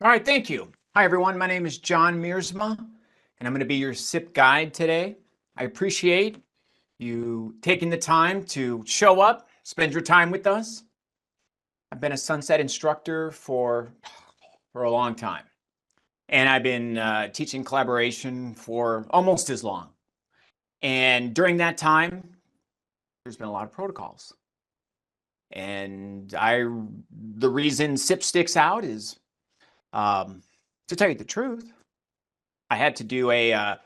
All right, thank you. Hi, everyone. My name is John Mearsma, and I'm going to be your SIP guide today. I appreciate you taking the time to show up, spend your time with us. I've been a Sunset instructor for a long time, and I've been teaching collaboration for almost as long. And during that time, there's been a lot of protocols. And the reason SIP sticks out is, to tell you the truth, I had to do a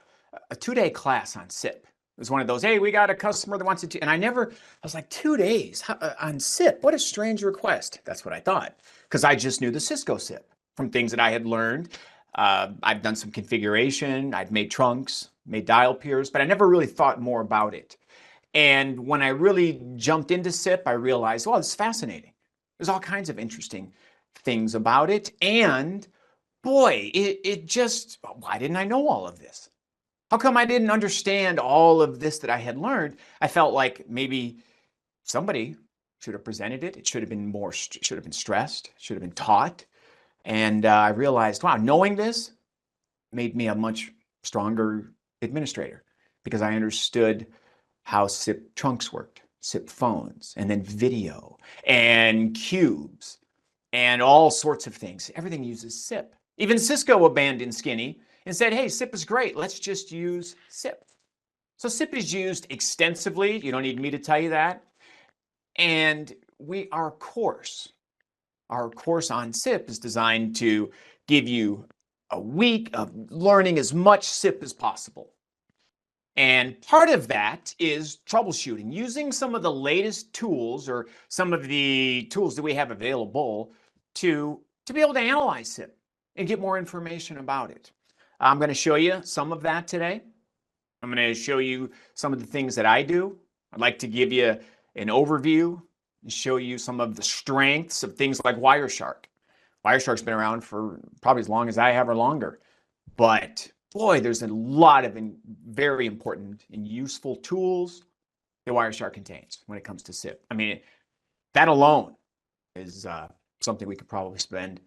2-day class on SIP. It was one of those, hey, we got a customer that wants to, and I was like, 2 days on SIP? What a strange request. That's what I thought, because I just knew the Cisco SIP from things that I had learned. I've done some configuration, I've made trunks, made dial peers, but I never really thought more about it. And when I really jumped into SIP, I realized, well, it's fascinating. There's all kinds of interesting things about it. And boy, it just, why didn't I know all of this? How come I didn't understand all of this that I had learned? I felt like maybe somebody should have presented it. It should have been more, should have been stressed, should have been taught. And I realized, wow, knowing this made me a much stronger administrator because I understood how SIP trunks worked, SIP phones, and then video and cubes and all sorts of things. Everything uses SIP. Even Cisco abandoned Skinny and said, hey, SIP is great. Let's just use SIP. So SIP is used extensively. You don't need me to tell you that. And our course on SIP is designed to give you a week of learning as much SIP as possible. And part of that is troubleshooting, using some of the latest tools or some of the tools that we have available to be able to analyze SIP and get more information about it. I'm going to show you some of that today. I'm going to show you some of the things that I do. I'd like to give you an overview and show you some of the strengths of things like Wireshark. Wireshark's been around for probably as long as I have or longer, but boy, there's a lot of very important and useful tools that Wireshark contains when it comes to SIP. I mean, that alone is something we could probably spend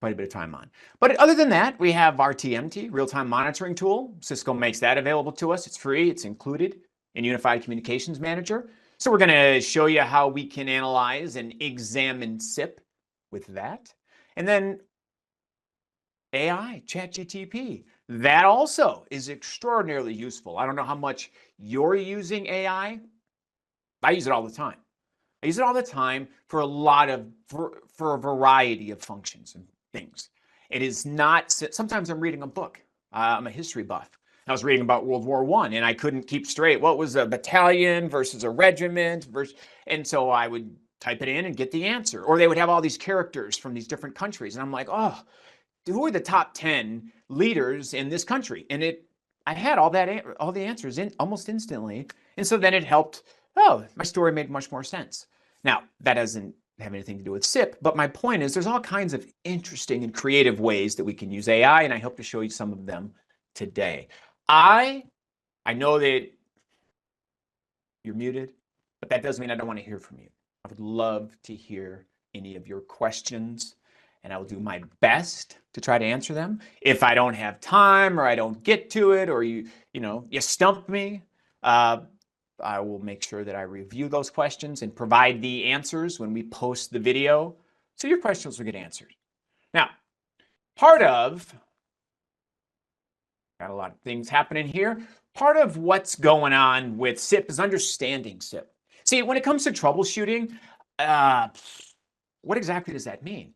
quite a bit of time on. But other than that, we have RTMT, real-time monitoring tool. Cisco makes that available to us. It's free. It's included in Unified Communications Manager. So we're going to show you how we can analyze and examine SIP with that. And then AI, ChatGPT, that also is extraordinarily useful. I don't know how much you're using AI. I use it all the time. I use it all the time for a variety of functions and things. It is not, sometimes I'm reading a book. I'm a history buff. I was reading about World War I and I couldn't keep straight what was a battalion versus a regiment and so I would type it in and get the answer. Or they would have all these characters from these different countries and I'm like, oh, who are the top 10 leaders in this country? And I had all the answers in almost instantly. And so then it helped, oh, my story made much more sense. Now, that doesn't have anything to do with SIP, but my point is there's all kinds of interesting and creative ways that we can use AI, and I hope to show you some of them today. I know that you're muted, but that doesn't mean I don't want to hear from you. I would love to hear any of your questions, and I will do my best to try to answer them. If I don't have time or I don't get to it or you stump me, I will make sure that I review those questions and provide the answers when we post the video, so your questions will get answered. Now, got a lot of things happening here. Part of what's going on with SIP is understanding SIP. See, when it comes to troubleshooting, what exactly does that mean?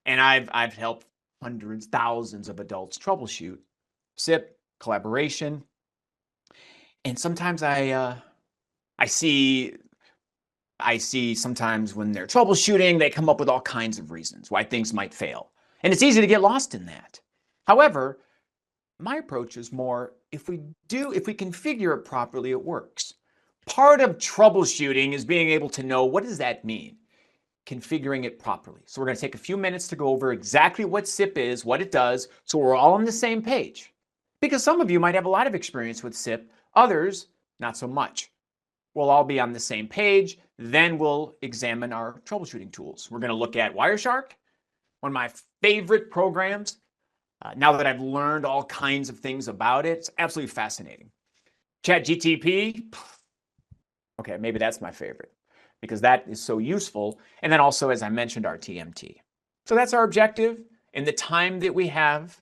And I've helped hundreds, thousands of adults troubleshoot SIP, collaboration, and sometimes I see sometimes when they're troubleshooting, they come up with all kinds of reasons why things might fail. And it's easy to get lost in that. However, my approach is more, if we configure it properly, it works. Part of troubleshooting is being able to know, what does that mean? Configuring it properly. So we're going to take a few minutes to go over exactly what SIP is, what it does, so we're all on the same page. Because some of you might have a lot of experience with SIP, others not so much. We'll all be on the same page, then we'll examine our troubleshooting tools. We're going to look at Wireshark, One of my favorite programs. Now that I've learned all kinds of things about it, it's absolutely fascinating. ChatGPT, okay, maybe that's my favorite because that is so useful. And then also, as I mentioned, RTMT. So that's our objective. In the time that we have,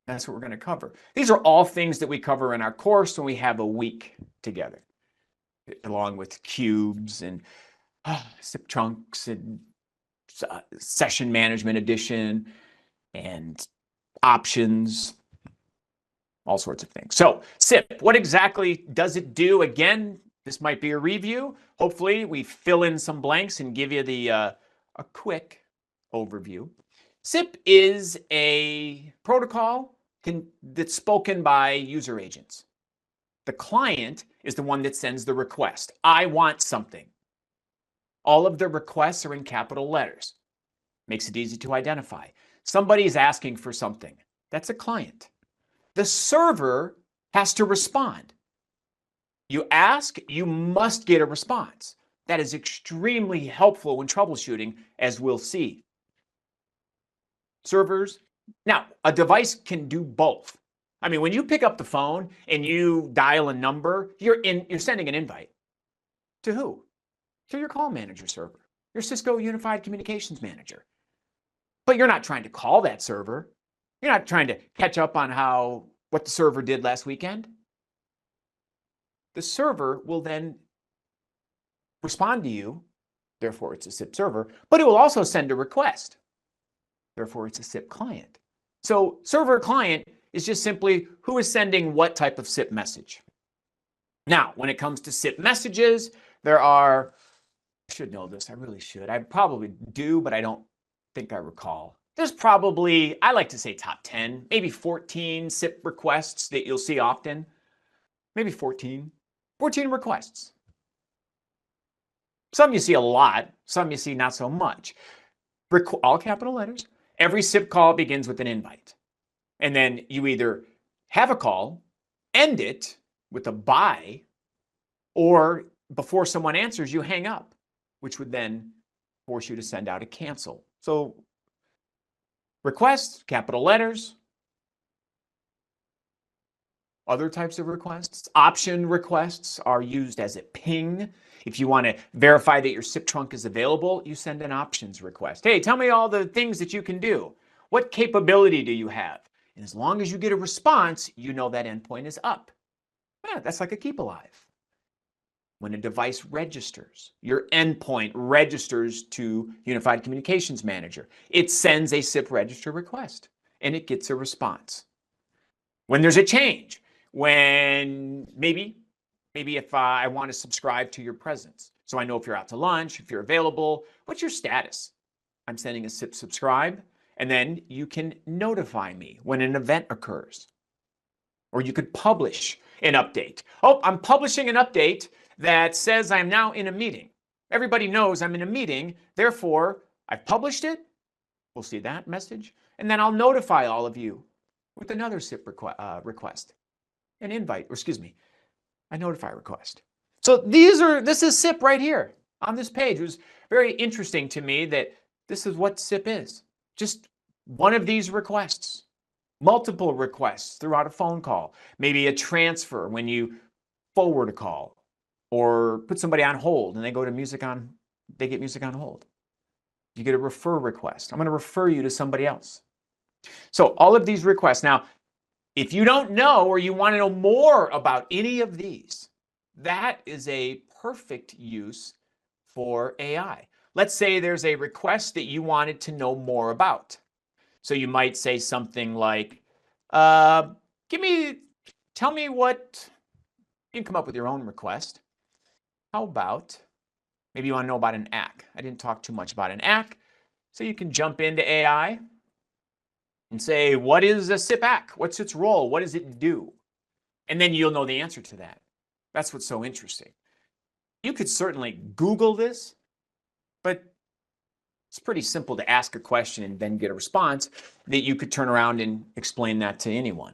that's what we're going to cover. These are all things that we cover in our course when we have a week together, along with cubes and SIP trunks and session management edition and options, all sorts of things. So SIP, what exactly does it do? Again, this might be a review. Hopefully we fill in some blanks and give you a quick overview. SIP is a protocol that's spoken by user agents. The client is the one that sends the request. I want something. All of the requests are in capital letters. Makes it easy to identify. Somebody is asking for something. That's a client. The server has to respond. You ask, you must get a response. That is extremely helpful when troubleshooting, as we'll see. Servers. Now, a device can do both. I mean, when you pick up the phone and you dial a number, you're sending an invite. To who? To your call manager server, your Cisco Unified Communications Manager. But you're not trying to call that server. You're not trying to catch up on what the server did last weekend. The server will then respond to you, therefore it's a SIP server, but it will also send a request. Therefore, it's a SIP client. So server client is just simply who is sending what type of SIP message. Now, when it comes to SIP messages, there are, I should know this, I really should. I probably do, but I don't think I recall. There's probably, I like to say top 10, maybe 14 SIP requests that you'll see often. Maybe 14 requests. Some you see a lot, some you see not so much. All capital letters. Every SIP call begins with an invite. And then you either have a call, end it with a bye, or before someone answers, you hang up, which would then force you to send out a cancel. So requests, capital letters. Other types of requests, option requests are used as a ping. If you want to verify that your SIP trunk is available, you send an options request. Hey, tell me all the things that you can do. What capability do you have? And as long as you get a response, you know that endpoint is up. Yeah, that's like a keep alive. When a device registers, your endpoint registers to Unified Communications Manager. It sends a SIP register request and it gets a response. When there's a change, when maybe if I want to subscribe to your presence, so I know if you're out to lunch, if you're available, what's your status? I'm sending a SIP subscribe, and then you can notify me when an event occurs. Or you could publish an update. Oh, I'm publishing an update that says I'm now in a meeting. Everybody knows I'm in a meeting, therefore I've published it. We'll see that message, and then I'll notify all of you with another SIP request, an invite, or excuse me, a notify request. So this is SIP right here on this page. It was very interesting to me that this is what SIP is. Just one of these requests, multiple requests throughout a phone call, maybe a transfer when you forward a call or put somebody on hold and they get music on hold. You get a refer request. I'm going to refer you to somebody else. So all of these requests. Now, if you don't know or you want to know more about any of these, that is a perfect use for AI. Let's say there's a request that you wanted to know more about. So you might say something like, tell me what, you can come up with your own request. How about, maybe you want to know about an ACK. I didn't talk too much about an ACK. So you can jump into AI and say, what is a SIP ACK? What's its role? What does it do? And then you'll know the answer to that. That's what's so interesting. You could certainly Google this, but it's pretty simple to ask a question and then get a response that you could turn around and explain that to anyone.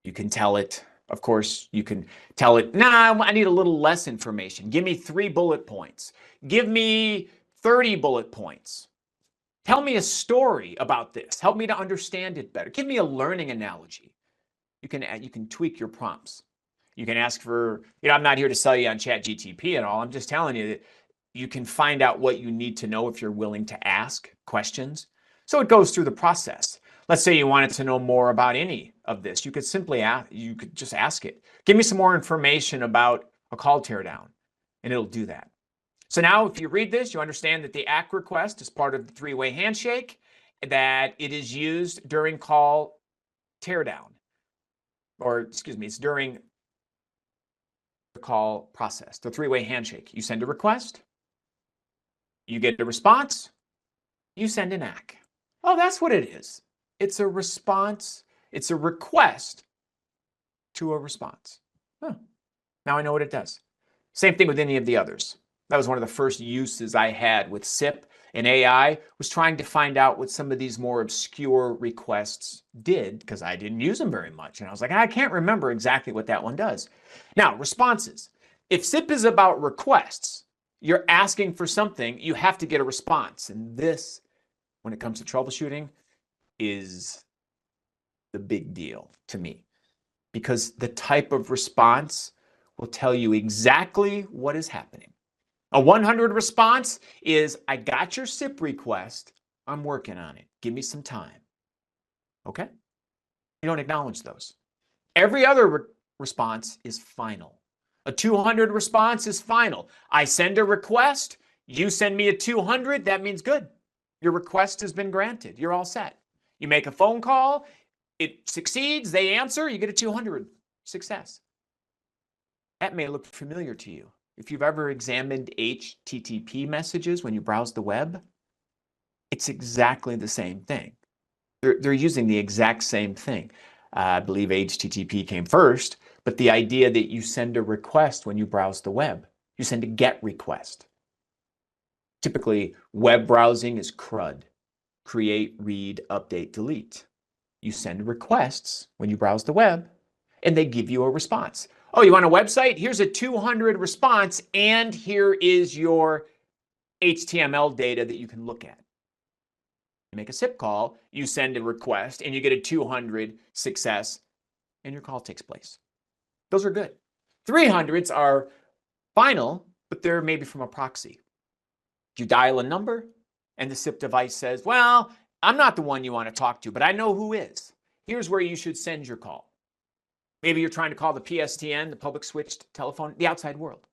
You can tell it, of course, you can tell it, nah, I need a little less information. Give me 3 bullet points. Give me 30 bullet points. Tell me a story about this. Help me to understand it better. Give me a learning analogy. You can tweak your prompts. You can ask for, I'm not here to sell you on ChatGPT and all. I'm just telling you that you can find out what you need to know if you're willing to ask questions. So it goes through the process. Let's say you wanted to know more about any of this. You could simply ask, you could just ask it. Give me some more information about a call teardown, and it'll do that. So now if you read this, you understand that the ACK request is part of the three-way handshake, that it is used during call teardown, or excuse me, it's during the call process, the three-way handshake. You send a request, you get a response, you send an ACK. Oh, that's what it is. It's a response. It's a request to a response. Huh. Now I know what it does. Same thing with any of the others. That was one of the first uses I had with SIP and AI, was trying to find out what some of these more obscure requests did, because I didn't use them very much. And I was like, I can't remember exactly what that one does. Now, responses. If SIP is about requests, you're asking for something, you have to get a response. And this, when it comes to troubleshooting, is the big deal to me, because the type of response will tell you exactly what is happening. A 100 response is, I got your SIP request, I'm working on it, give me some time. Okay? You don't acknowledge those. Every other response is final. A 200 response is final. I send a request, you send me a 200, that means good. Your request has been granted, you're all set. You make a phone call, it succeeds, they answer, you get a 200 success. That may look familiar to you. If you've ever examined HTTP messages when you browse the web, it's exactly the same thing. They're using the exact same thing. I believe HTTP came first, but the idea that you send a request when you browse the web, you send a GET request. Typically, web browsing is CRUD, create, read, update, delete. You send requests when you browse the web, and they give you a response. Oh, you want a website? Here's a 200 response, and here is your HTML data that you can look at. You make a SIP call, you send a request, and you get a 200 success, and your call takes place. Those are good. 300s are final, but they're maybe from a proxy. You dial a number, and the SIP device says, well, I'm not the one you want to talk to, but I know who is. Here's where you should send your call. Maybe you're trying to call the PSTN, the public switched telephone, the outside world.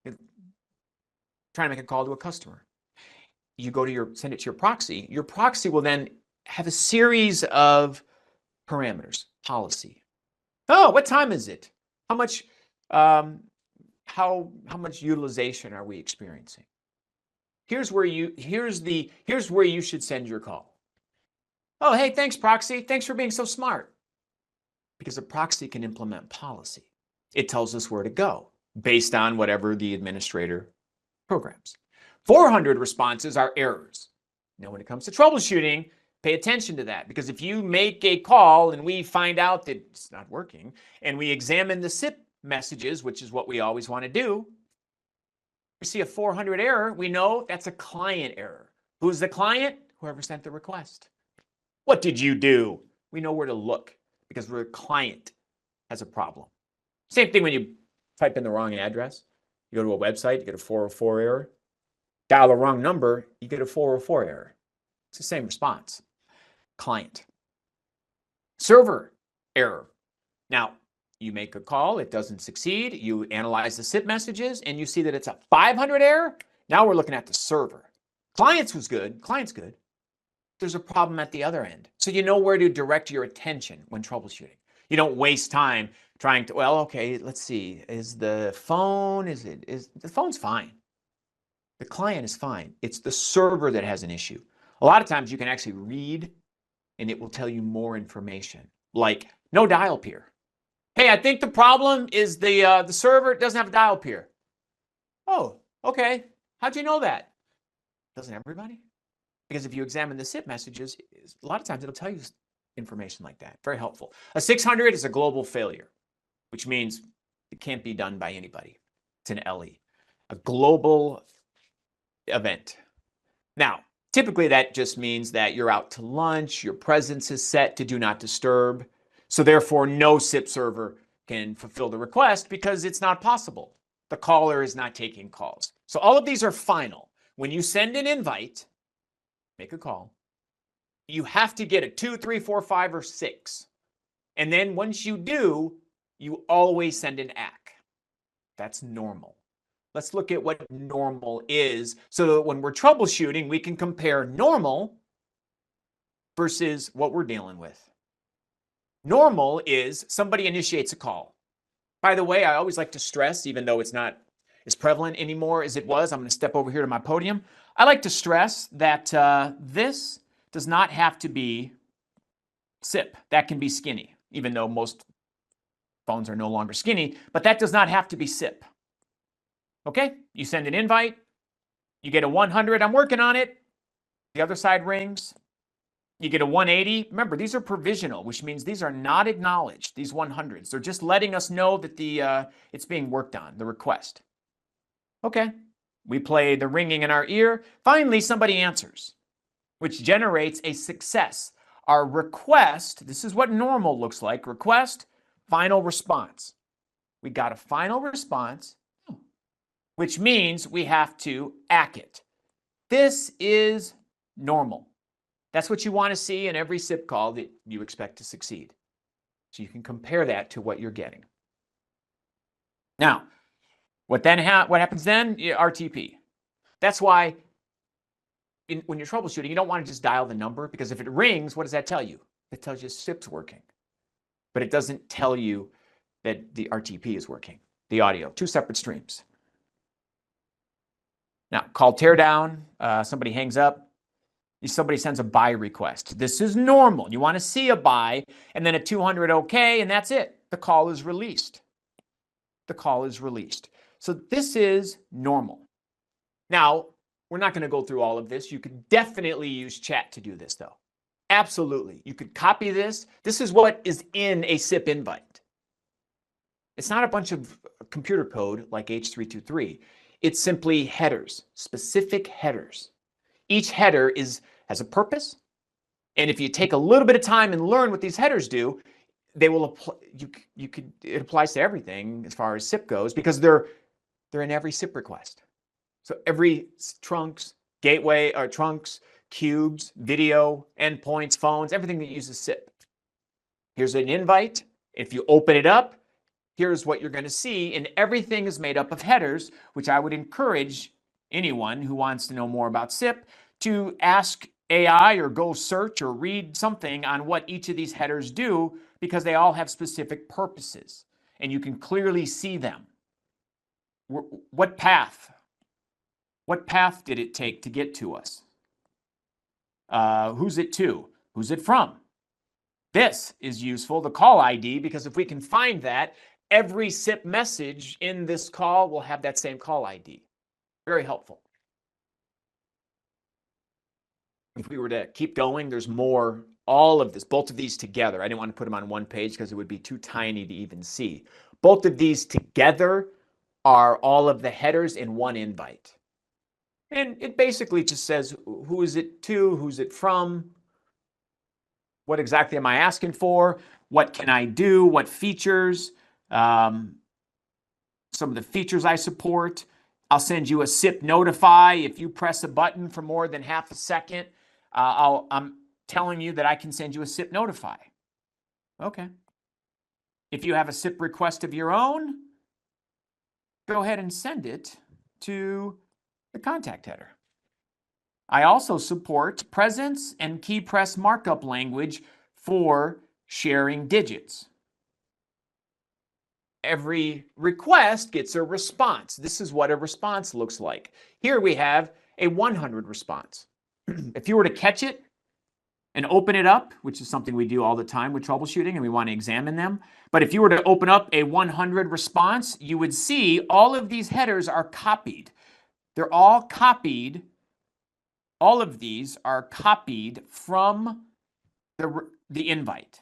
You're trying to make a call to a customer. You go to send it to your proxy. Your proxy will then have a series of parameters, policy. Oh, what time is it? How much utilization are we experiencing? Here's where you should send your call. Oh, hey, thanks, proxy. Thanks for being so smart. Because a proxy can implement policy. It tells us where to go based on whatever the administrator programs. 400 responses are errors. Now, when it comes to troubleshooting, pay attention to that, because if you make a call and we find out that it's not working, and we examine the SIP messages, which is what we always want to do, we see a 400 error, we know that's a client error. Who's the client? Whoever sent the request. What did you do? We know where to look, because the client has a problem. Same thing when you type in the wrong address. You go to a website, you get a 404 error. Dial the wrong number, you get a 404 error. It's the same response. Client. Server error. Now, you make a call, it doesn't succeed. You analyze the SIP messages, and you see that it's a 500 error. Now we're looking at the server. Client's was good. Client's good. There's a problem at the other end. So you know where to direct your attention when troubleshooting. You don't waste time trying to, well, okay, let's see. Is the phone, the phone's fine. The client is fine. It's the server that has an issue. A lot of times you can actually read and it will tell you more information, like no dial peer. Hey, I think the problem is the server doesn't have a dial peer. Oh, okay. How'd you know that? Doesn't everybody? Because if you examine the SIP messages, a lot of times it'll tell you information like that. Very helpful. A 600 is a global failure, which means it can't be done by anybody. It's an LE, a global event. Now, Typically, that just means that you're out to lunch, your presence is set to do not disturb. So therefore, no SIP server can fulfill the request because it's not possible. The caller is not taking calls. So all of these are final. When you send an invite, make a call, you have to get a 2, 3, 4, 5, or 6. And then once you do, you always send an ACK. That's normal. Let's look at what normal is so that when we're troubleshooting, we can compare normal versus what we're dealing with. Normal is somebody initiates a call. By the way, I always like to stress, even though it's not as prevalent anymore as it was, I'm going to step over here to my podium. I like to stress that this does not have to be SIP. That can be skinny, even though most phones are no longer skinny, but that does not have to be SIP. Okay, you send an invite, you get a 100, I'm working on it. The other side rings, you get a 180. Remember, these are provisional, which means these are not acknowledged, these 100s. They're just letting us know that it's being worked on, the request. Okay, we play the ringing in our ear. Finally, somebody answers, which generates a success. Our request, this is what normal looks like, request, final response. We got a final response, which means we have to ACK it. This is normal. That's what you want to see in every SIP call that you expect to succeed. So you can compare that to what you're getting. Now, what happens then? RTP. That's why when you're troubleshooting, you don't want to just dial the number, because if it rings, what does that tell you? It tells you SIP's working. But it doesn't tell you that the RTP is working, the audio, 2 separate streams. Now, call teardown, somebody hangs up, somebody sends a buy request. This is normal. You want to see a buy, and then a 200 okay, and that's it. The call is released. The call is released. So this is normal. Now, we're not going to go through all of this. You could definitely use chat to do this, though. Absolutely. You could copy this. This is what is in a SIP invite. It's not a bunch of computer code like H323. It's simply headers, specific headers. Each header has a purpose, and if you take a little bit of time and learn what these headers do, they will apply. It applies to everything as far as SIP goes, because they're in every SIP request. So every trunks, gateway, or trunks, cubes, video, endpoints, phones, everything that uses SIP. Here's an invite. If you open it up, here's what you're going to see, and everything is made up of headers, which I would encourage anyone who wants to know more about SIP to ask AI or go search or read something on what each of these headers do, because they all have specific purposes, and you can clearly see them. What path? What path did it take to get to us? Who's it to? Who's it from? This is useful, the call ID, because if we can find that, every SIP message in this call will have that same call ID. Very helpful. If we were to keep going, there's more, all of this, both of these together. I didn't want to put them on one page because it would be too tiny to even see. Both of these together are all of the headers in one invite. And it basically just says, who is it to? Who's it from? What exactly am I asking for? What can I do? What features? Some of the features I support. I'll send you a SIP notify. If you press a button for more than half a second, I'm telling you that I can send you a SIP notify. Okay. If you have a SIP request of your own, go ahead and send it to the contact header. I also support presence and key press markup language for sharing digits. Every request gets a response. This is what a response looks like. Here we have a 100 response. If you were to catch it and open it up, which is something we do all the time with troubleshooting, and we want to examine them, but if you were to open up a 100 response, you would see all of these headers are copied. They're all copied. All of these are copied from the invite.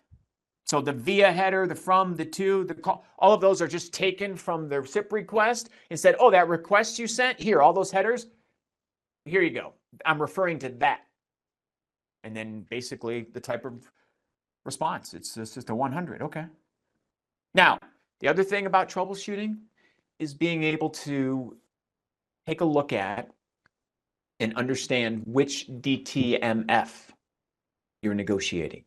So the via header, the from, the to, the call, all of those are just taken from the SIP request and said, oh, that request you sent, here, all those headers, Here you go. I'm referring to that. And then basically the type of response. It's just a 100. Okay. Now, the other thing about troubleshooting is being able to take a look at and understand which DTMF you're negotiating.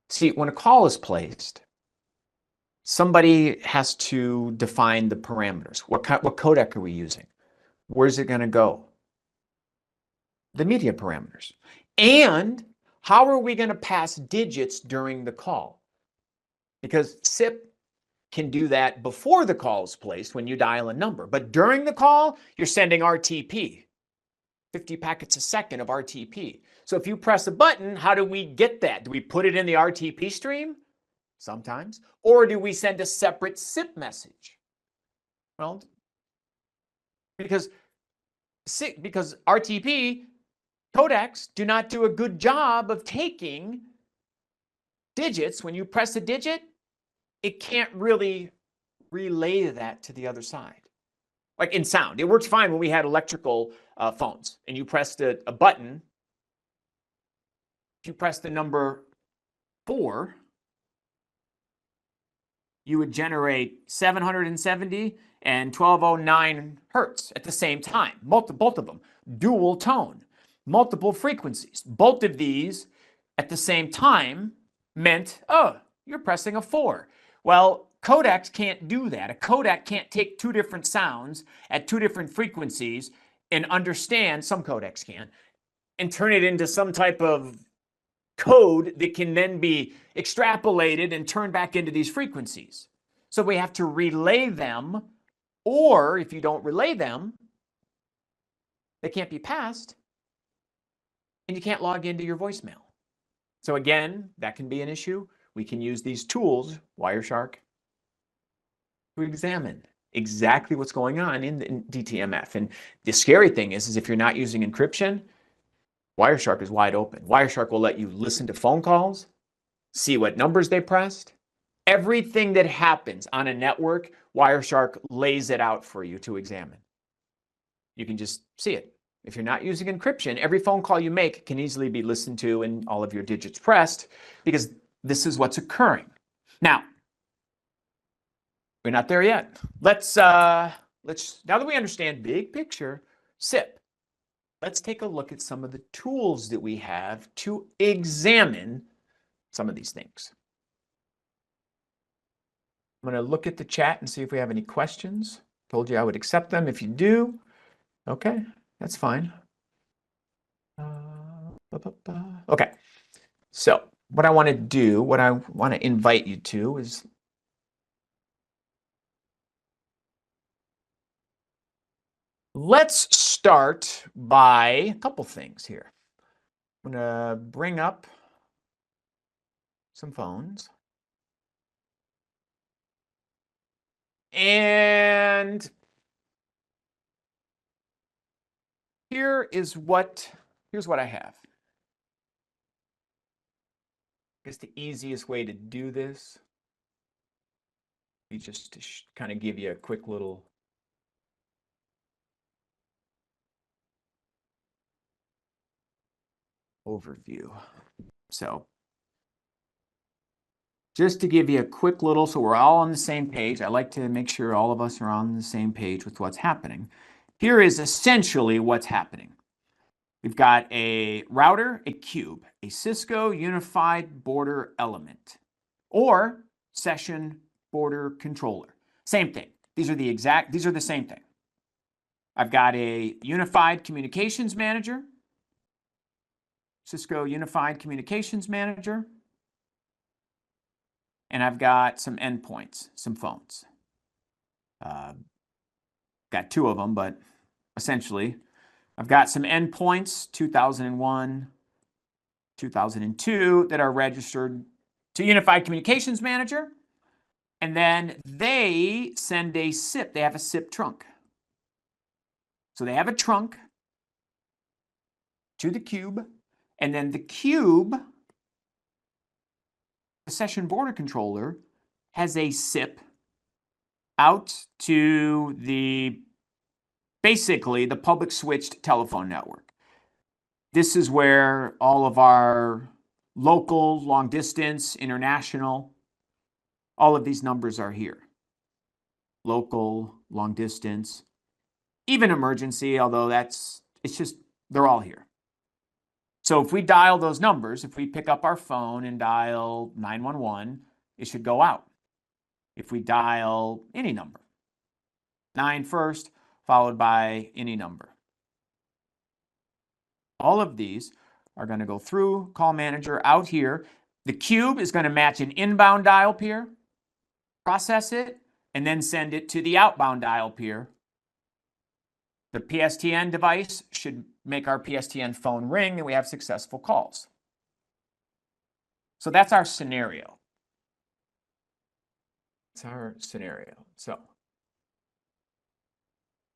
See, when a call is placed, somebody has to define the parameters. What codec are we using? Where's it going to go? The media parameters. And how are we going to pass digits during the call? Because SIP can do that before the call is placed when you dial a number. But during the call, you're sending RTP, 50 packets a second of RTP. So if you press a button, how do we get that? Do we put it in the RTP stream? Sometimes. Or do we send a separate SIP message? Well, because RTP codecs do not do a good job of taking digits. When you press a digit, it can't really relay that to the other side. Like in sound, it worked fine when we had electrical phones and you pressed a button. If you press the number 4, you would generate 770 and 1209 hertz at the same time, both of them, dual tone, multiple frequencies. Both of these at the same time meant, oh, you're pressing a 4. Well, codecs can't do that. A codec can't take 2 different sounds at 2 different frequencies and understand, some codecs can, and turn it into some type of code that can then be extrapolated and turned back into these frequencies. So we have to relay them, or if you don't relay them, they can't be passed, and you can't log into your voicemail. So again, that can be an issue. We can use these tools, Wireshark, to examine exactly what's going on in DTMF. And the scary thing is if you're not using encryption, Wireshark is wide open. Wireshark will let you listen to phone calls, see what numbers they pressed. Everything that happens on a network, Wireshark lays it out for you to examine. You can just see it. If you're not using encryption, every phone call you make can easily be listened to and all of your digits pressed because this is what's occurring. Now, we're not there yet. Let's now that we understand big picture SIP, let's take a look at some of the tools that we have to examine some of these things. I'm going to look at the chat and see if we have any questions. Told you I would accept them if you do. Okay, that's fine. Okay, so what I want to do, what I want to invite you to is let's start by a couple things here. I'm going to bring up some phones. And here's what I have. I guess the easiest way to do this is just to kind of give you a quick little overview. So just to give you a quick little, so we're all on the same page. I like to make sure all of us are on the same page with what's happening. Here is essentially what's happening. We've got a router, a cube, a Cisco unified border element, or session border controller. Same thing. These are the same thing. I've got a unified communications manager, Cisco unified communications manager, and I've got some endpoints, some phones. Got 2 of them, but essentially, I've got some endpoints, 2001, 2002, that are registered to Unified Communications Manager, and then they send a SIP. They have a SIP trunk. So they have a trunk to the cube, and then the cube, the session border controller, has a SIP out to the basically the public switched telephone network. This is where all of our local, long distance, international, all of these numbers are here. Local, long distance, even emergency, although they're all here. So if we dial those numbers, if we pick up our phone and dial 911, it should go out. If we dial any number, 9 first, followed by any number. All of these are going to go through call manager out here. The cube is going to match an inbound dial peer, process it, and then send it to the outbound dial peer. The PSTN device should make our PSTN phone ring and we have successful calls. So that's our scenario. It's our scenario. So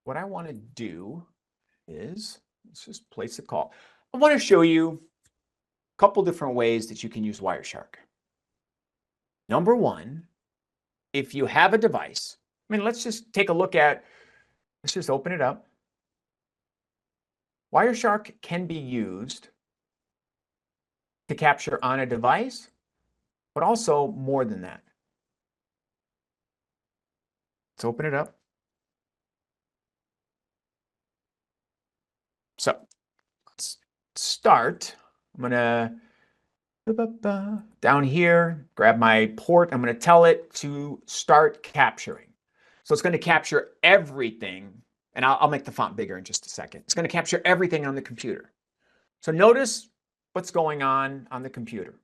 what I want to do is, let's just place a call. I want to show you a couple different ways that you can use Wireshark. Number one, if you have a device, let's just take a look at, let's just open it up. Wireshark can be used to capture on a device, but also more than that. Let's open it up. So let's start. I'm gonna down here, grab my port. I'm gonna tell it to start capturing. So it's gonna capture everything. And I'll make the font bigger in just a second. It's going to capture everything on the computer. So notice what's going on the computer.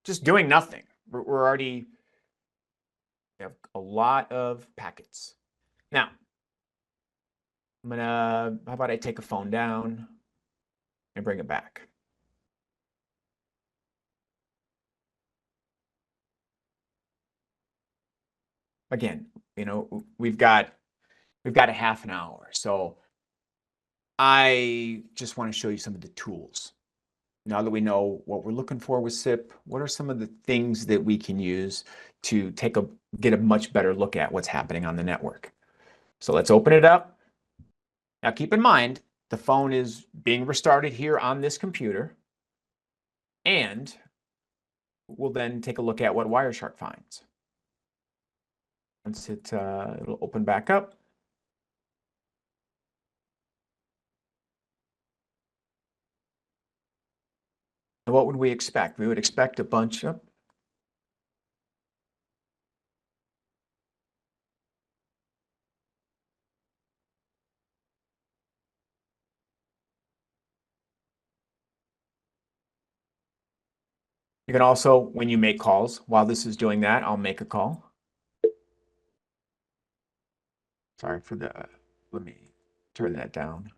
Just doing nothing. We have a lot of packets. Now, how about I take a phone down and bring it back. Again, we've got a half an hour. So I just want to show you some of the tools. Now that we know what we're looking for with SIP, what are some of the things that we can use to get a much better look at what's happening on the network? So let's open it up. Now keep in mind, the phone is being restarted here on this computer. And we'll then take a look at what Wireshark finds. Once it'll open back up. What would we expect? We would expect a bunch of... You can also, when you make calls, while this is doing that, I'll make a call. Sorry for let me turn that down.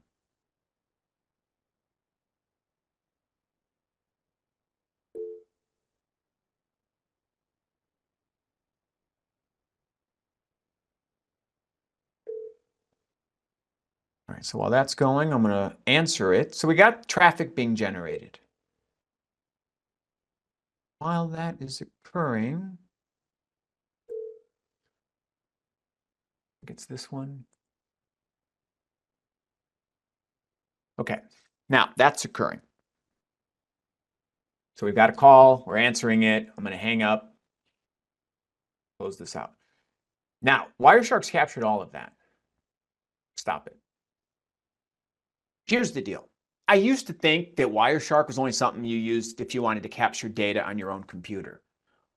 All right, so while that's going, I'm going to answer it. So we got traffic being generated. While that is occurring, I think it's this one. Okay, now that's occurring. So we've got a call, we're answering it. I'm going to hang up, close this out. Now, Wireshark's captured all of that. Stop it. Here's the deal. I used to think that Wireshark was only something you used if you wanted to capture data on your own computer.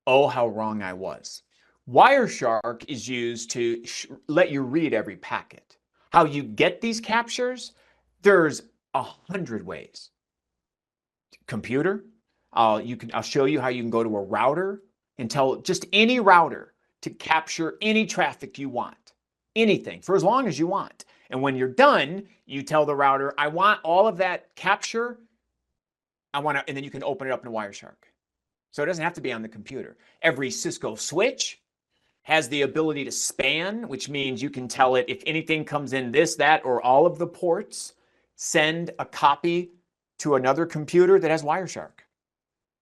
Oh, how wrong I was. Wireshark is used to let you read every packet. How you get these captures? There's 100 ways. Computer, I'll show you how you can go to a router and tell just any router to capture any traffic you want. Anything, for as long as you want. And when you're done, you tell the router, I want all of that capture. And then you can open it up in Wireshark. So it doesn't have to be on the computer. Every Cisco switch has the ability to span, which means you can tell it if anything comes in this, that, or all of the ports, send a copy to another computer that has Wireshark.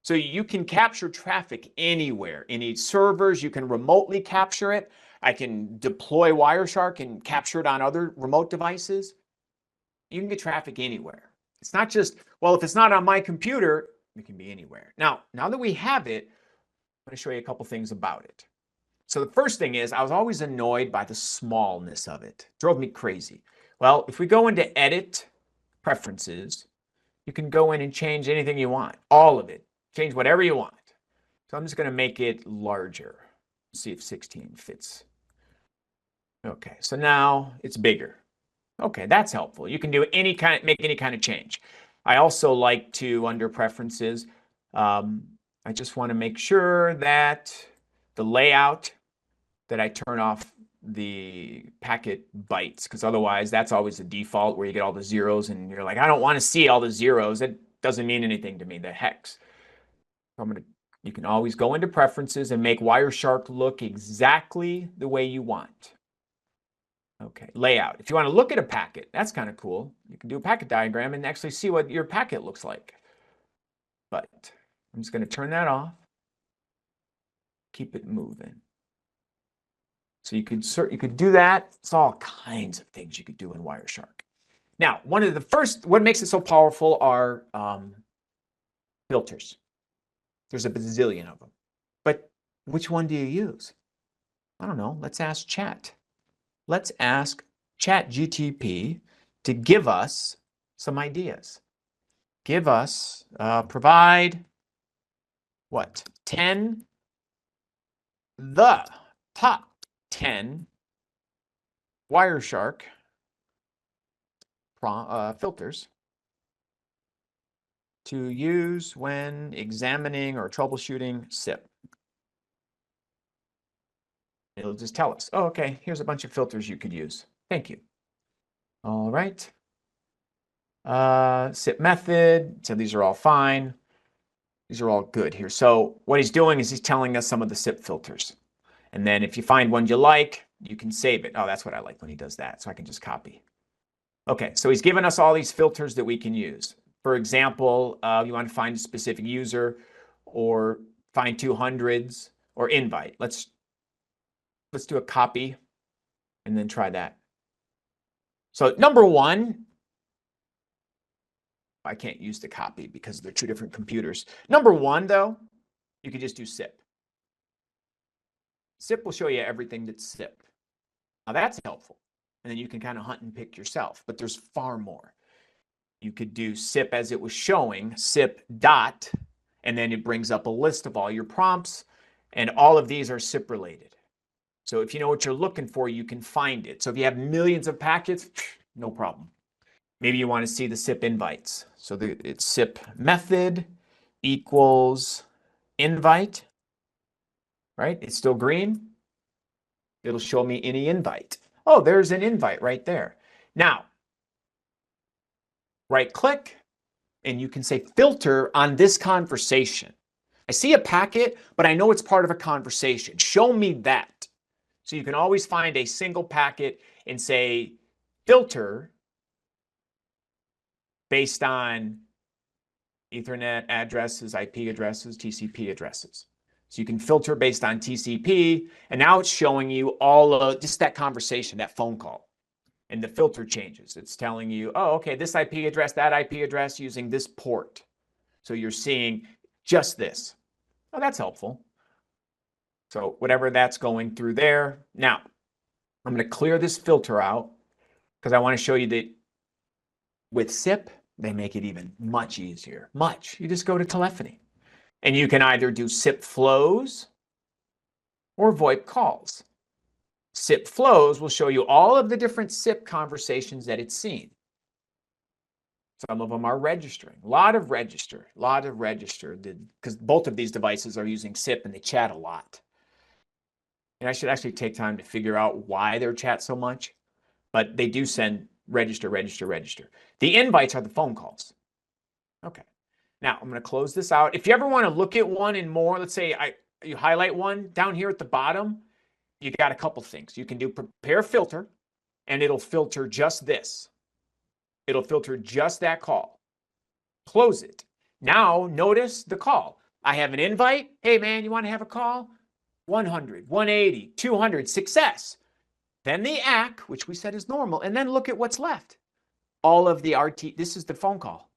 So you can capture traffic anywhere. Any servers, you can remotely capture it. I can deploy Wireshark and capture it on other remote devices. You can get traffic anywhere. It's not just, well, if it's not on my computer, it can be anywhere. Now that we have it, I'm going to show you a couple things about it. So the first thing is, I was always annoyed by the smallness of it. It drove me crazy. Well, if we go into Edit, Preferences, you can go in and change anything you want, all of it. Change whatever you want. So I'm just going to make it larger. See if 16 fits. Okay, so now it's bigger. Okay, that's helpful. You can do make any kind of change. I also like to, under Preferences, I just want to make sure that the layout, that I turn off the packet bytes, because otherwise that's always the default where you get all the zeros and you're like, I don't want to see all the zeros. It doesn't mean anything to me, the hex. So you can always go into Preferences and make Wireshark look exactly the way you want. Okay, layout. If you want to look at a packet, that's kind of cool. You can do a packet diagram and actually see what your packet looks like. But I'm just going to turn that off. Keep it moving. So you could do that. It's all kinds of things you could do in Wireshark. Now, what makes it so powerful are filters. There's a bazillion of them. But which one do you use? I don't know. Let's ask Chat. Let's ask ChatGPT to give us some ideas. Provide what? The top 10 Wireshark filters to use when examining or troubleshooting SIP. It'll just tell us, oh, okay, here's a bunch of filters you could use. Thank you. All right. SIP method. So these are all fine. These are all good here. So what he's doing is he's telling us some of the SIP filters. And then if you find one you like, you can save it. Oh, that's what I like when he does that. So I can just copy. Okay, so he's given us all these filters that we can use. For example, you want to find a specific user or find 200s or invite. Let's do a copy and then try that. So number one, I can't use the copy because they're two different computers. Number one, though, you could just do SIP. SIP will show you everything that's SIP. Now that's helpful. And then you can kind of hunt and pick yourself, but there's far more. You could do SIP as it was showing, SIP dot, and then it brings up a list of all your prompts, and all of these are SIP related. So if you know what you're looking for, you can find it. So if you have millions of packets, no problem. Maybe you want to see the SIP invites. So it's SIP method equals invite, right? It's still green. It'll show me any invite. Oh, there's an invite right there. Now, right click, and you can say filter on this conversation. I see a packet, but I know it's part of a conversation. Show me that. So you can always find a single packet and say filter based on Ethernet addresses, IP addresses, TCP addresses. So you can filter based on TCP, and now it's showing you all of just that conversation, that phone call. And the filter changes. It's telling you, oh, okay, this IP address, that IP address using this port. So you're seeing just this. Oh, that's helpful. So whatever that's going through there. Now, I'm going to clear this filter out because I want to show you that with SIP, they make it even much easier. Much. You just go to telephony. And you can either do SIP flows or VoIP calls. SIP flows will show you all of the different SIP conversations that it's seen. Some of them are registering. A lot of register, because both of these devices are using SIP and they chat a lot. And I should actually take time to figure out why they chat so much, but they do send register. The invites are the phone calls. Okay. Now I'm going to close this out. If you ever want to look at one and more, let's say you highlight one down here at the bottom, you got a couple things. You can do prepare filter, and it'll filter just this. It'll filter just that call. Close it. Now notice the call. I have an invite. Hey man, you want to have a call? 100, 180, 200, success. Then the ACK, which we said is normal, and then look at what's left. All of the RT, this is the phone call,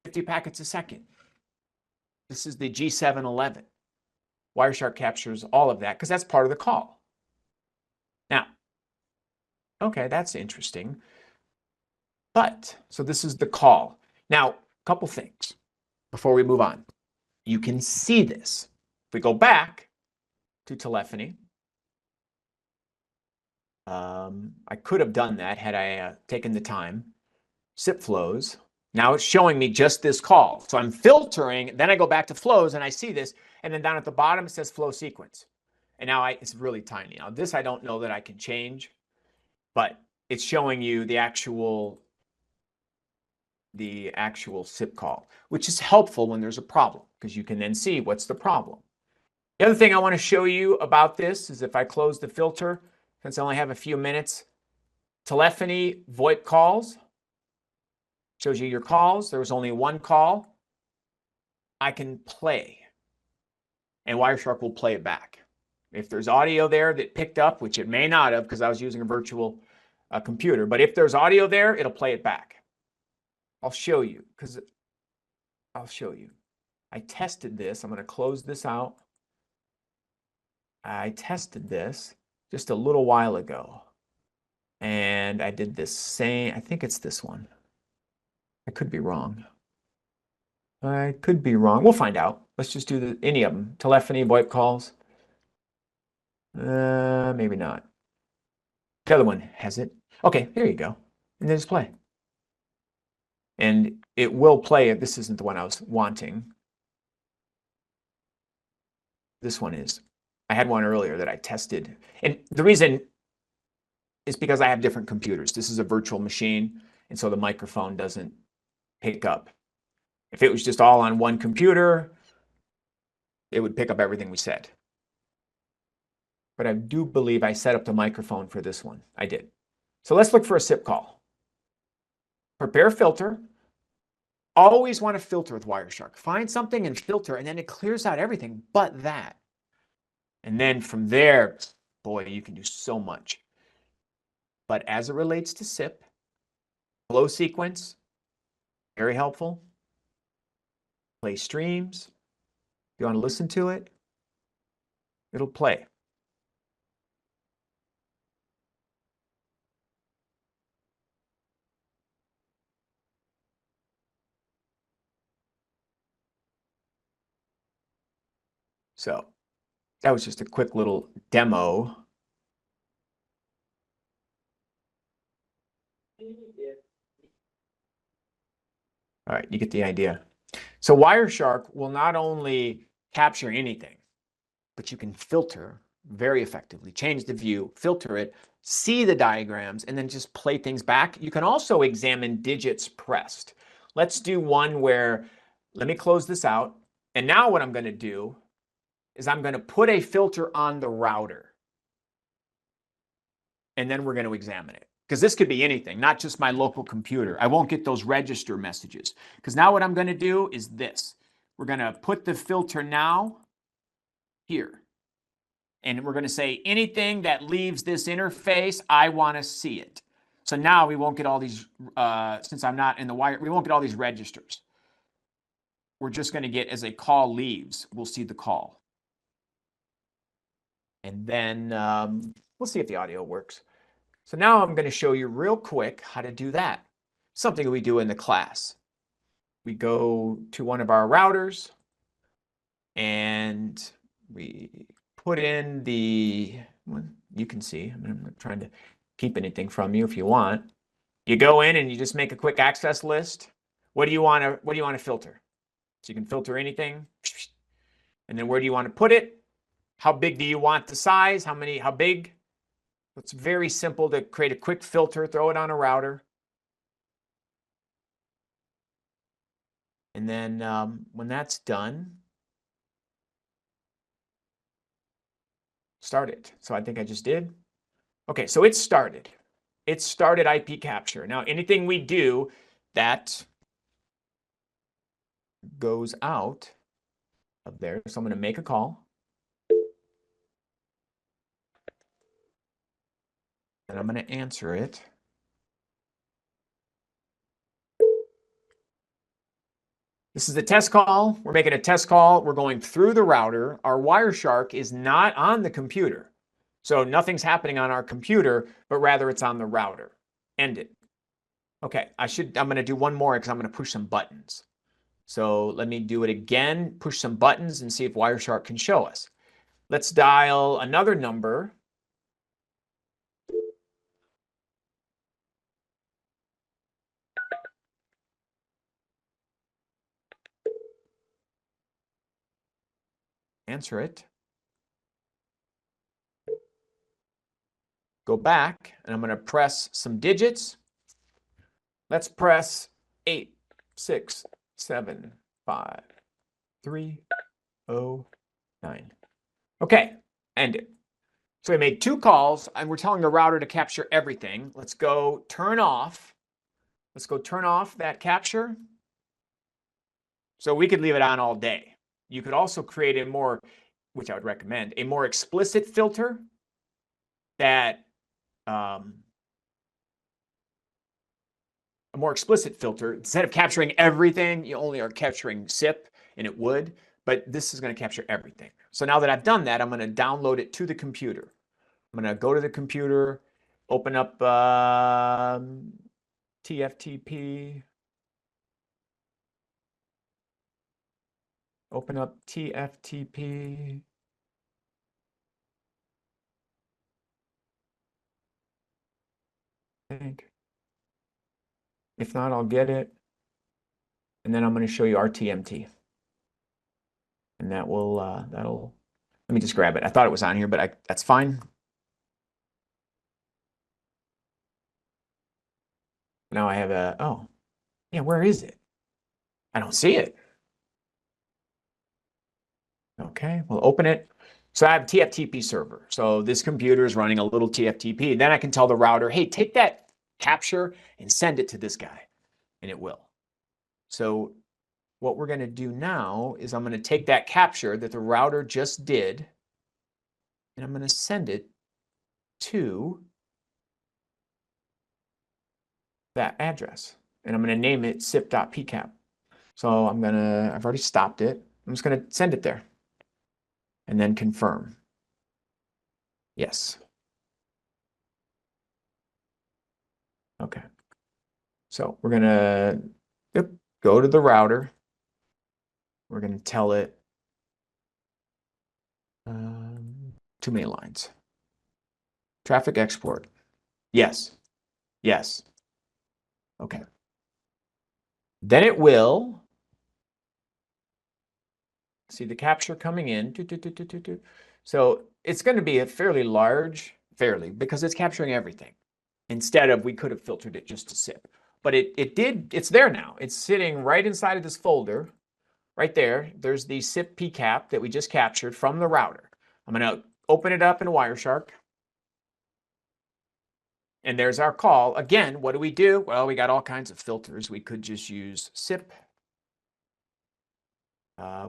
50 packets a second. This is the G711. Wireshark captures all of that because that's part of the call. Now, okay, that's interesting. But, so this is the call. Now, a couple things before we move on. You can see this. If we go back to telephony, I could have done that had I taken the time. SIP flows. Now it's showing me just this call. So I'm filtering, then I go back to flows and I see this, and then down at the bottom it says flow sequence. And now it's really tiny. Now this I don't know that I can change, but it's showing you the actual SIP call, which is helpful when there's a problem because you can then see what's the problem. The other thing I want to show you about this is if I close the filter, since I only have a few minutes, telephony VoIP calls. Shows you your calls. There was only one call. I can play, and Wireshark will play it back. If there's audio there that picked up, which it may not have because I was using a virtual computer, but if there's audio there, it'll play it back. I'll show you because I'll show you. I tested this. I'm going to close this out. I tested this just a little while ago, and I did this same. I think it's this one. I could be wrong. I could be wrong. We'll find out. Let's just do any of them. Telephony, VoIP calls. Maybe not. The other one has it. Okay, there you go. And then just play. And it will play it. This isn't the one I was wanting. This one is. I had one earlier that I tested. And the reason is because I have different computers. This is a virtual machine, and so the microphone doesn't pick up. If it was just all on one computer, it would pick up everything we said. But I do believe I set up the microphone for this one. I did. So let's look for a SIP call. Prepare filter. Always want to filter with Wireshark. Find something and filter, and then it clears out everything but that. And then from there, boy, you can do so much. But as it relates to SIP, flow sequence, very helpful. Play streams. If you want to listen to it, it'll play. So that was just a quick little demo. All right, you get the idea. So Wireshark will not only capture anything, but you can filter very effectively, change the view, filter it, see the diagrams, and then just play things back. You can also examine digits pressed. Let's do one where, let me close this out. And now what I'm going to do is I'm going to put a filter on the router. And then we're going to examine it. Because this could be anything, not just my local computer. I won't get those register messages. Because now what I'm going to do is this. We're going to put the filter now here. And we're going to say anything that leaves this interface, I want to see it. So now we won't get all these, since I'm not in the wire, we won't get all these registers. We're just going to get, as a call leaves, we'll see the call. And then we'll see if the audio works. So now I'm going to show you real quick how to do that. Something we do in the class. We go to one of our routers and we put in the, well, you can see, I'm not trying to keep anything from you if you want. You go in and you just make a quick access list. What do you want to filter? So you can filter anything. And then where do you want to put it? How big do you want the size? How big? It's very simple to create a quick filter, throw it on a router. And then when that's done, start it. So I think I just did. Okay, so it started. It started IP capture. Now, anything we do that goes out of there. So I'm going to make a call. and I'm going to answer it. This is a test call. We're making a test call. We're going through the router. Our Wireshark is not on the computer. So nothing's happening on our computer, but rather it's on the router. End it. Okay, I'm going to do one more because I'm going to push some buttons. So let me do it again, push some buttons and see if Wireshark can show us. Let's dial another number. Answer it. Go back, and I'm going to press some digits. Let's press 8, 6, 7, 5, 3, 0, 9. Okay, end it. So we made 2 calls, and we're telling the router to capture everything. Let's go turn off. Let's go turn off that capture. So we could leave it on all day. You could also create a more, which I would recommend, a more explicit filter that a more explicit filter. Instead of capturing everything, you only are capturing SIP, and it would, but this is going to capture everything. So now that I've done that, I'm going to download it to the computer. I'm going to go to the computer, open up TFTP, open up TFTP. I think. If not, I'll get it. And then I'm going to show you RTMT. And that will, let me just grab it. I thought it was on here, but that's fine. Now I have oh, yeah, where is it? I don't see it. Okay, we'll open it. So I have TFTP server. So this computer is running a little TFTP. And then I can tell the router, hey, take that capture and send it to this guy. And it will. So what we're going to do now is I'm going to take that capture that the router just did, and I'm going to send it to that address. And I'm going to name it sip.pcap. So I've already stopped it. I'm just going to send it there and then confirm. Yes. Okay. So we're going to go to the router. We're going to tell it too many lines. Traffic export. Yes. Yes. Okay. Then it will see the capture coming in. So it's going to be a fairly large, because it's capturing everything. Instead of, we could have filtered it just to SIP. But it's there now. It's sitting right inside of this folder. Right there, there's the SIP PCAP that we just captured from the router. I'm going to open it up in Wireshark. And there's our call. Again, what do we do? Well, we got all kinds of filters. We could just use SIP.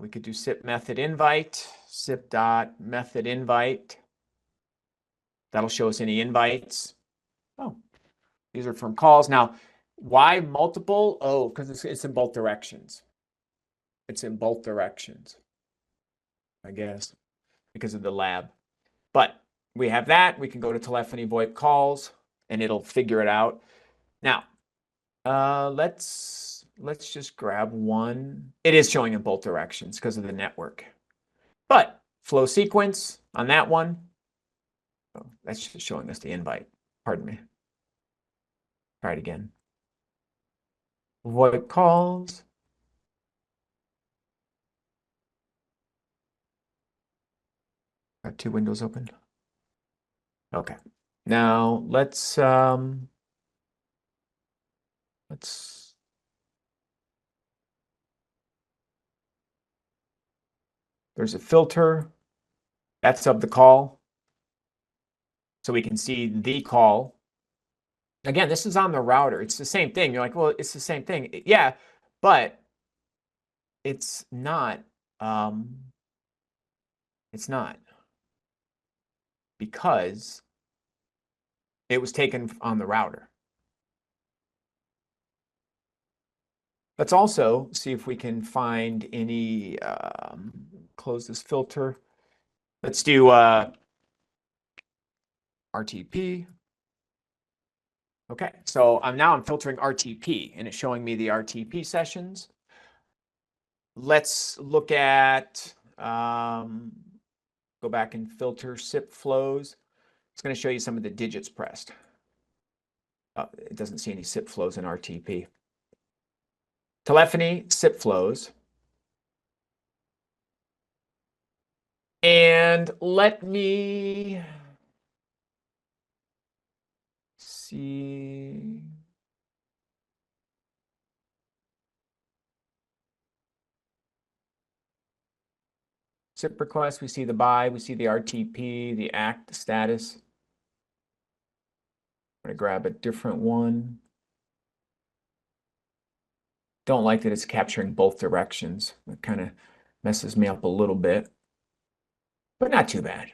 We could do SIP method invite, SIP.method invite. That'll show us any invites. Oh, these are from calls. Now, why multiple? Oh, because it's in both directions. It's in both directions, I guess, because of the lab. But we have that. We can go to telephony VoIP calls, and it'll figure it out. Now, let's just grab one. It is showing in both directions because of the network. But flow sequence on that one, oh, that's just showing us the invite. Pardon me. Try it again. VoIP calls. Got 2 windows open. Okay. Now let's there's a filter. That's of the call. So we can see the call. Again, this is on the router. It's the same thing. You're like, well, it's the same thing. Yeah, but it's not. It's not. Because It was taken on the router. Let's also see if we can find any, close this filter. Let's do RTP. Okay, so I'm filtering RTP, and it's showing me the RTP sessions. Let's look at, go back and filter SIP flows. It's going to show you some of the digits pressed. It doesn't see any SIP flows in RTP. Telephony, SIP flows. And let me see. SIP request, we see the buy, we see the RTP, the ACT status. I'm going to grab a different one. Don't like that it's capturing both directions. It kind of messes me up a little bit, but not too bad.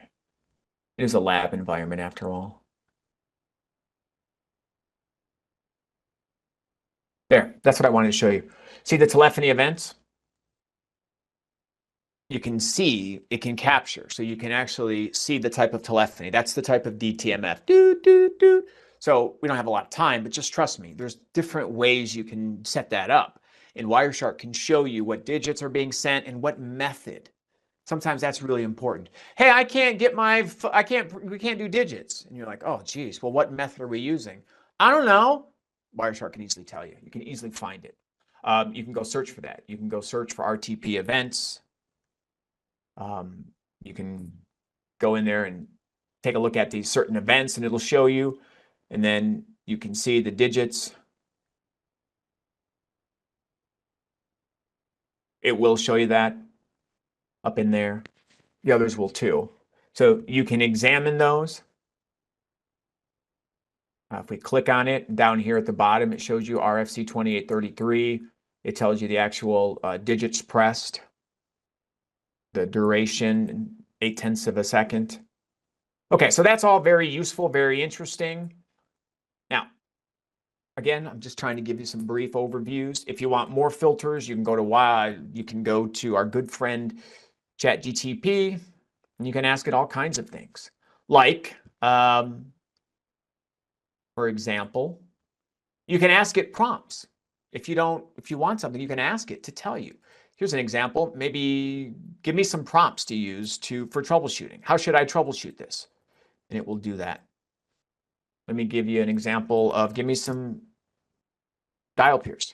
It is a lab environment after all. There, that's what I wanted to show you. See the telephony events? You can see it can capture. So you can actually see the type of telephony. That's the type of DTMF. Doot, doot, doot. So we don't have a lot of time, but just trust me, there's different ways you can set that up. And Wireshark can show you what digits are being sent and what method. Sometimes that's really important. Hey, we can't do digits. And you're like, oh, geez, well, what method are we using? I don't know. Wireshark can easily tell you. You can easily find it. You can go search for that. You can go search for RTP events. You can go in there and take a look at these certain events, and it'll show you. And then you can see the digits. It will show you that up in there. The others will too. So you can examine those. If we click on it, down here at the bottom, it shows you RFC 2833. It tells you the actual digits pressed, the duration, 0.8 of a second. Okay, so that's all very useful, very interesting. Now, again, I'm just trying to give you some brief overviews. If you want more filters, you can go to our good friend ChatGPT, and you can ask it all kinds of things. Like, for example, you can ask it prompts. If you want something, you can ask it to tell you. Here's an example. Maybe give me some prompts to use for troubleshooting. How should I troubleshoot this? And it will do that. Let me give you an example of give me some dial peers.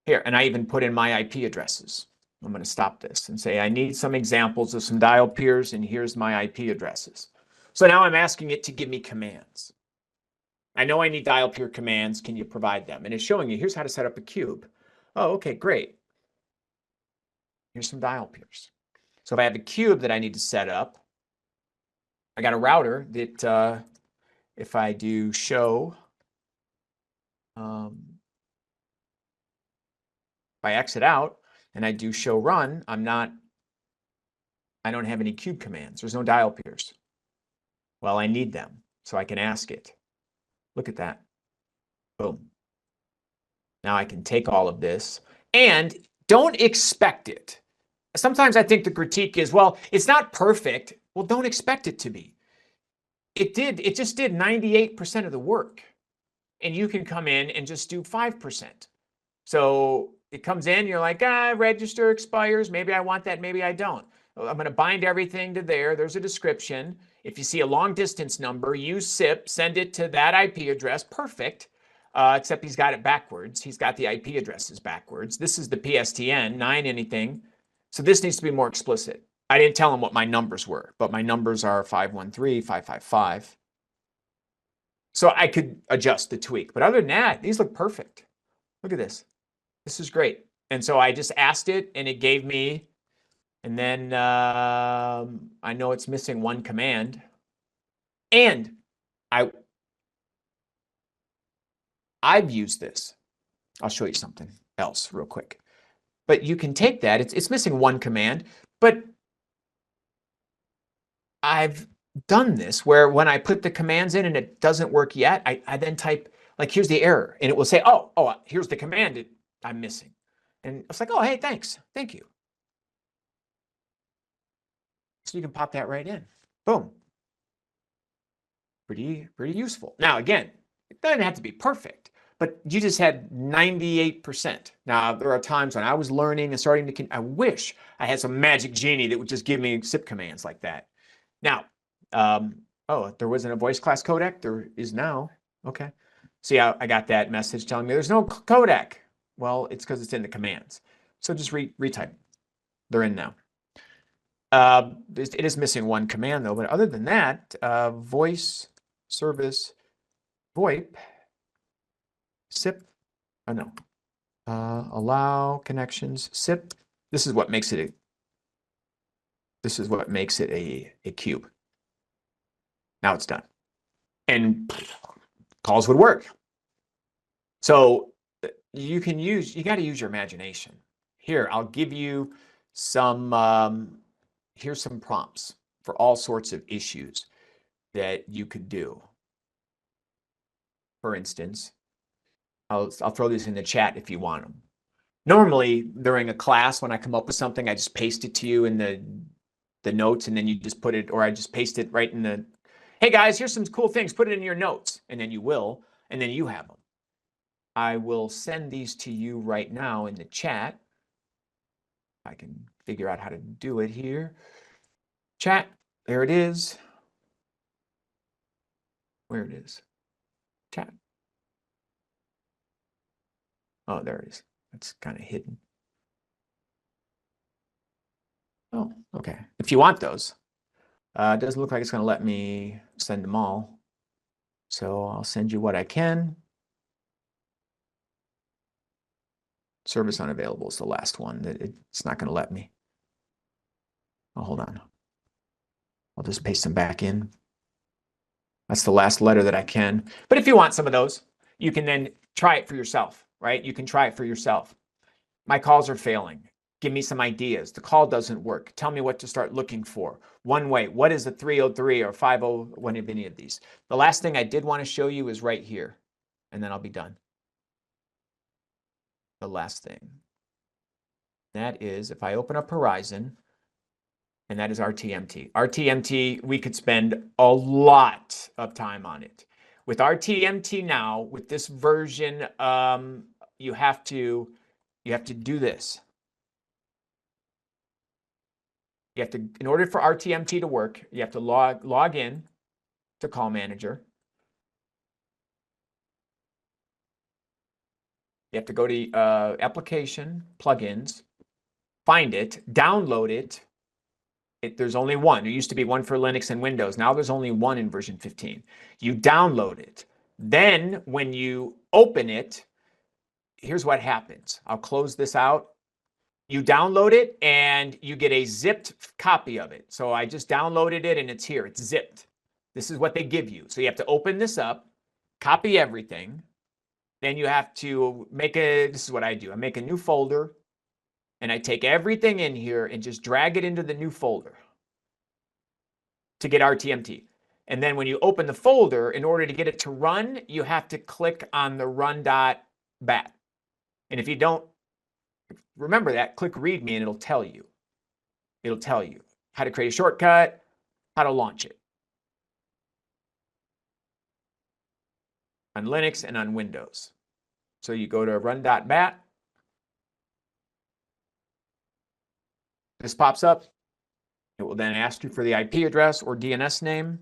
Here, and I even put in my IP addresses. I'm going to stop this and say I need some examples of some dial peers, and here's my IP addresses. So now I'm asking it to give me commands. I know I need dial peer commands. Can you provide them? And it's showing you, here's how to set up a cube. Oh, okay, great. Here's some dial peers. So if I have a cube that I need to set up, I got a router that if I do show, if I exit out and I do show run, I don't have any cube commands. There's no dial peers. Well, I need them, so I can ask it. Look at that. Boom. Now I can take all of this, and don't expect it. Sometimes I think the critique is, well, it's not perfect. Well, don't expect it to be. It just did 98% of the work. And you can come in and just do 5%. So it comes in, you're like, register expires. Maybe I want that, maybe I don't. I'm going to bind everything to there. There's a description. If you see a long distance number, use SIP, send it to that IP address. Perfect. Except he's got it backwards. He's got the IP addresses backwards. This is the PSTN, 9 anything. So this needs to be more explicit. I didn't tell him what my numbers were, but my numbers are 513, 555. So I could adjust the tweak. But other than that, these look perfect. Look at this. This is great. And so I just asked it, and it gave me, and then I know it's missing one command. And I've used this. I'll show you something else real quick. But you can take that. It's missing one command, but I've done this where when I put the commands in and it doesn't work yet, I then type, like, here's the error. And it will say, oh, here's the command I'm missing. And it's like, oh, hey, thanks. Thank you. So you can pop that right in. Boom. Pretty useful. Now, again, it doesn't have to be perfect, but you just had 98%. Now, there are times when I was learning and starting to, I wish I had some magic genie that would just give me SIP commands like that. Now, oh, there wasn't a voice class codec. There is now. Okay. See, I got that message telling me there's no codec. Well, it's because it's in the commands. So just retype. They're in now. It is missing one command though, but other than that, voice service VoIP SIP. Oh no. Allow connections SIP. This is what makes it a cube. Now it's done. And calls would work. So you got to use your imagination. Here, I'll give you some, here's some prompts for all sorts of issues that you could do. For instance, I'll throw these in the chat if you want them. Normally, during a class, when I come up with something, I just paste it to you in the notes, and then you just put it, or I just paste it right in the, hey guys, here's some cool things, put it in your notes, and then you will, and then you have them. I will send these to you right now in the chat. I can figure out how to do it here. Chat, there it is. Where it is. Chat. Oh, there it is. It's kind of hidden. Oh, okay. If you want those, it doesn't look like it's going to let me send them all. So I'll send you what I can. Service unavailable is the last one. It's not going to let me. Oh, hold on. I'll just paste them back in. That's the last letter that I can. But if you want some of those, you can then try it for yourself, right? You can try it for yourself. My calls are failing. Give me some ideas. The call doesn't work. Tell me what to start looking for. One way. What is a 303 or 501 of any of these? The last thing I did want to show you is right here, and then I'll be done. The last thing. That is, if I open up Horizon, and that is RTMT. RTMT, we could spend a lot of time on it. With RTMT now, with this version, you have to do this. You have to, in order for RTMT to work, you have to log in to Call Manager. You have to go to Application, Plugins, find it, download it. There's only one. There used to be one for Linux and Windows. Now there's only one in version 15. You download it. Then when you open it, here's what happens. I'll close this out. You download it and you get a zipped copy of it. So I just downloaded it and it's here. It's zipped. This is what they give you. So you have to open this up, copy everything. Then you have to this is what I do. I make a new folder and I take everything in here and just drag it into the new folder to get RTMT. And then when you open the folder, in order to get it to run, you have to click on the run.bat. And if you don't remember that, click README and it'll tell you. It'll tell you how to create a shortcut, how to launch it on Linux and on Windows. So you go to run.bat. This pops up. It will then ask you for the IP address or DNS name.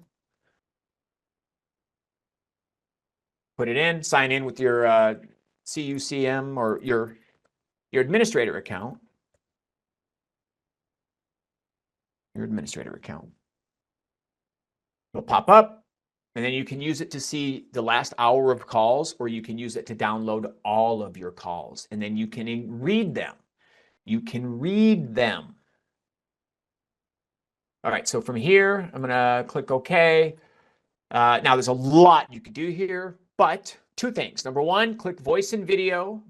Put it in, sign in with your CUCM or your administrator account. Your administrator account. It'll pop up, and then you can use it to see the last hour of calls, or you can use it to download all of your calls, and then you can read them. You can read them. All right, so from here, I'm going to click OK. Now, there's a lot you could do here, but two things. Number one, click voice and video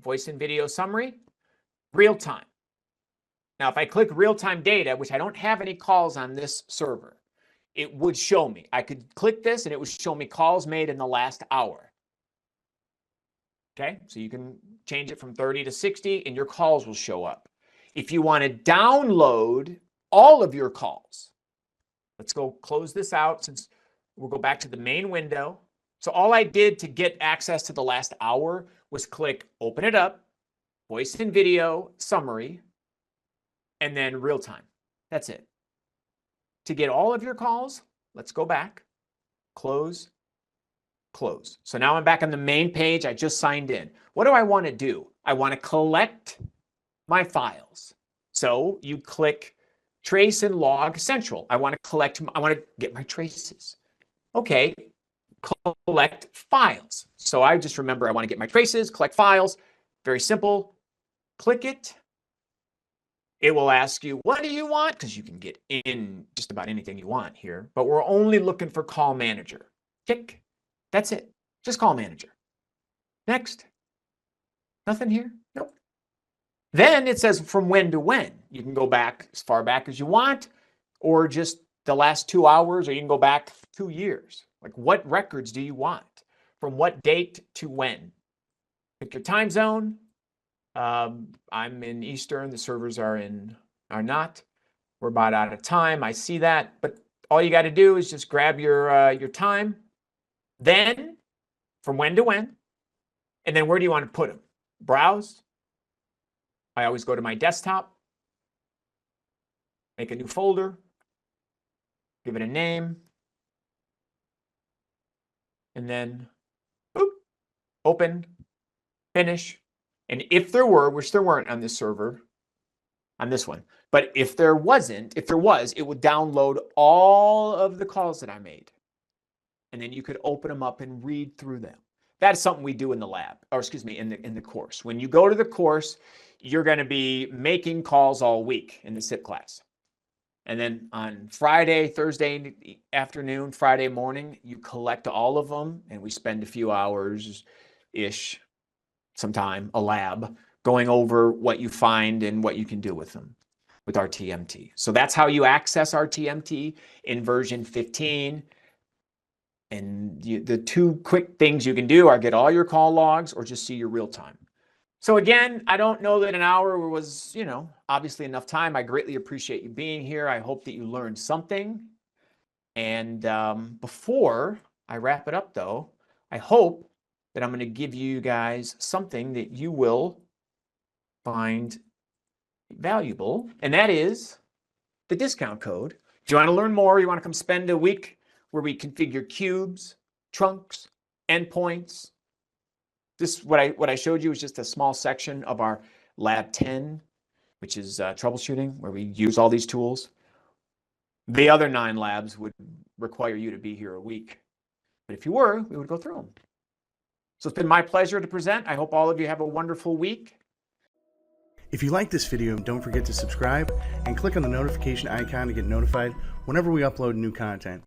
summary, real time. Now, if I click real-time data, which I don't have any calls on this server, it would show me. I could click this and it would show me calls made in the last hour. Okay, so you can change it from 30 to 60 and your calls will show up. If you want to download all of your calls, let's go close this out since we'll go back to the main window. So all I did to get access to the last hour was click open it up, voice and video, summary, and then real time. That's it. To get all of your calls, let's go back, close, close. So now I'm back on the main page. I just signed in. What do I want to do? I want to collect my files. So you click Trace and Log Central. I want to get my traces. Okay, collect files. So I just remember I want to get my traces, collect files. Very simple. Click it. It will ask you, what do you want? Because you can get in just about anything you want here, but we're only looking for call manager. Tick. That's it. Just call manager. Next. Nothing here? Nope. Then it says from when to when. You can go back as far back as you want, or just the last 2 hours, or you can go back 2 years. Like what records do you want? From what date to when? Pick your time zone. I'm in Eastern. The servers are not. We're about out of time. I see that, but all you got to do is just grab your time. Then, from when to when, and then where do you want to put them? Browse. I always go to my desktop. Make a new folder. Give it a name. And then, boop, open, finish. And if there were, which there weren't on this server, on this one, but if there was, it would download all of the calls that I made. And then you could open them up and read through them. That's something we do in the lab, or excuse me, in the course. When you go to the course, you're going to be making calls all week in the SIP class. And then on Friday, Thursday afternoon, Friday morning, you collect all of them, and we spend a few hours-ish, sometime, a lab, going over what you find and what you can do with them with RTMT. So that's how you access RTMT in version 15. And the two quick things you can do are get all your call logs or just see your real time. So again, I don't know that an hour was, obviously enough time. I greatly appreciate you being here. I hope that you learned something. And before I wrap it up, though, I hope that I'm going to give you guys something that you will find valuable, and that is the discount code. If you want to learn more, you want to come spend a week where we configure cubes, trunks, endpoints. This, what I showed you is just a small section of our Lab 10, which is troubleshooting, where we use all these tools. The other 9 labs would require you to be here a week. But if you were, we would go through them. So it's been my pleasure to present. I hope all of you have a wonderful week. If you like this video, don't forget to subscribe and click on the notification icon to get notified whenever we upload new content.